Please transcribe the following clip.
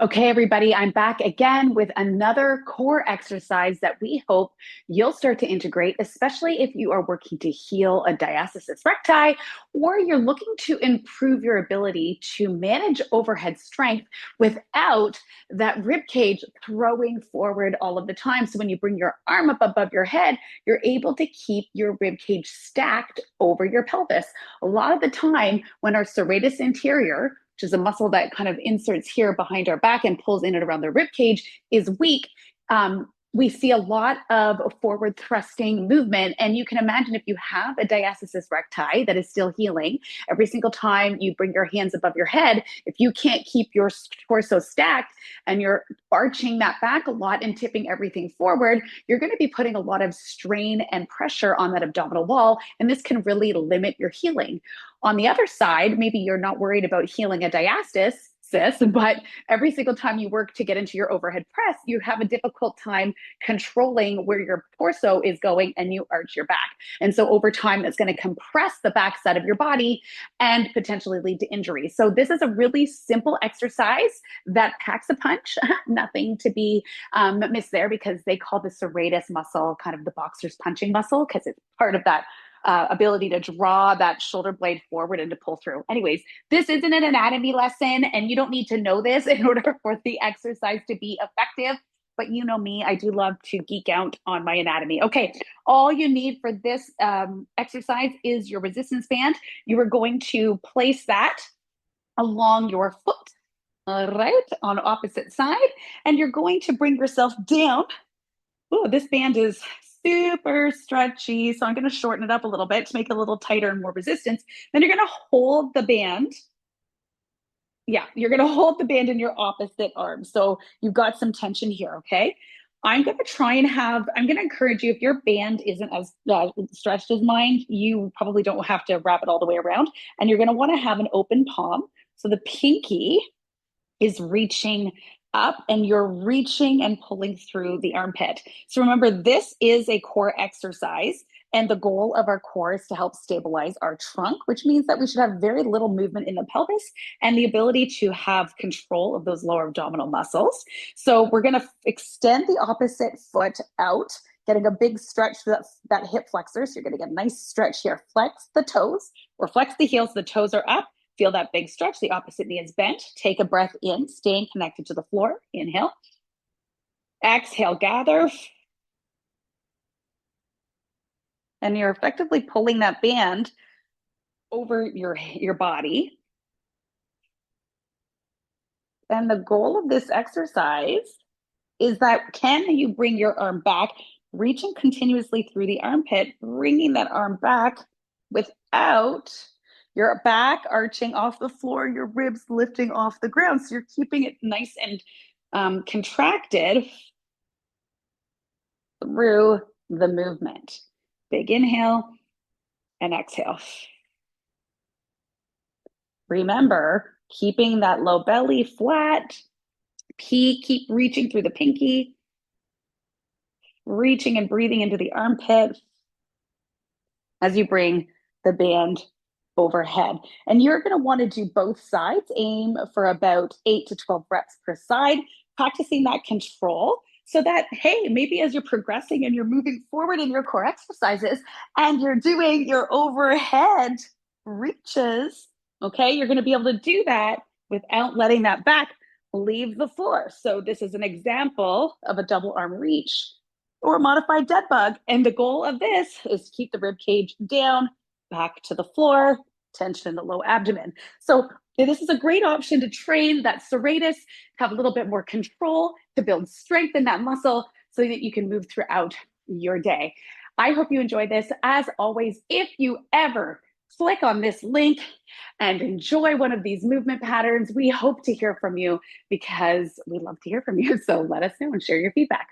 Okay, everybody, I'm back again with another core exercise that we hope you'll start to integrate, especially if you are working to heal a diastasis recti or you're looking to improve your ability to manage overhead strength without that rib cage throwing forward all of the time. So when you bring your arm up above your head, you're able to keep your rib cage stacked over your pelvis. A lot of the time, when our serratus anterior, which is a muscle that kind of inserts here behind our back and pulls in and around the rib cage, is weak, we see a lot of forward thrusting movement. And you can imagine if you have a diastasis recti that is still healing, every single time you bring your hands above your head, if you can't keep your torso stacked and you're arching that back a lot and tipping everything forward, you're going to be putting a lot of strain and pressure on that abdominal wall. And this can really limit your healing. On the other side, maybe you're not worried about healing a diastasis, but every single time you work to get into your overhead press, you have a difficult time controlling where your torso is going and you arch your back. And so over time, that's going to compress the backside of your body and potentially lead to injury. So this is a really simple exercise that packs a punch. Nothing to be missed there, because they call the serratus muscle kind of the boxer's punching muscle, because it's part of that ability to draw that shoulder blade forward and to pull through. Anyways, this isn't an anatomy lesson, and you don't need to know this in order for the exercise to be effective. But you know me, I do love to geek out on my anatomy. Okay, all you need for this exercise is your resistance band. You are going to place that along your foot, all right, on opposite side, and you're going to bring yourself down. Oh, this band is super stretchy, so I'm going to shorten it up a little bit to make it a little tighter and more resistance. Then you're going to hold the band. Yeah, you're going to hold the band in your opposite arm. So you've got some tension here, okay? I'm going to encourage you, if your band isn't as stretched as mine, you probably don't have to wrap it all the way around. And you're going to want to have an open palm. So the pinky is reaching up and you're reaching and pulling through the armpit. So remember, this is a core exercise, and the goal of our core is to help stabilize our trunk, which means that we should have very little movement in the pelvis and the ability to have control of those lower abdominal muscles. So we're going to extend the opposite foot out, getting a big stretch for that hip flexor. So you're going to get a nice stretch here. Flex the toes or flex the heels. The toes are up. Feel that big stretch. The opposite knee is bent. Take a breath in, staying connected to the floor. Inhale. Exhale, gather. And you're effectively pulling that band over your body. And the goal of this exercise is that, can you bring your arm back, reaching continuously through the armpit, bringing that arm back without your back arching off the floor, your ribs lifting off the ground. So you're keeping it nice and contracted through the movement. Big inhale and exhale. Remember, keeping that low belly flat. Keep reaching through the pinky. Reaching and breathing into the armpit as you bring the band overhead. And you're going to want to do both sides. Aim for about 8 to 12 reps per side, practicing that control, so that, hey, maybe as you're progressing and you're moving forward in your core exercises and you're doing your overhead reaches, okay, you're going to be able to do that without letting that back leave the floor. So this is an example of a double arm reach or a modified dead bug. And the goal of this is to keep the rib cage down, back to the floor, tension in the low abdomen. So this is a great option to train that serratus, have a little bit more control, to build strength in that muscle so that you can move throughout your day. I hope you enjoy this. As always, if you ever click on this link and enjoy one of these movement patterns, we hope to hear from you, because we love to hear from you. So let us know and share your feedback.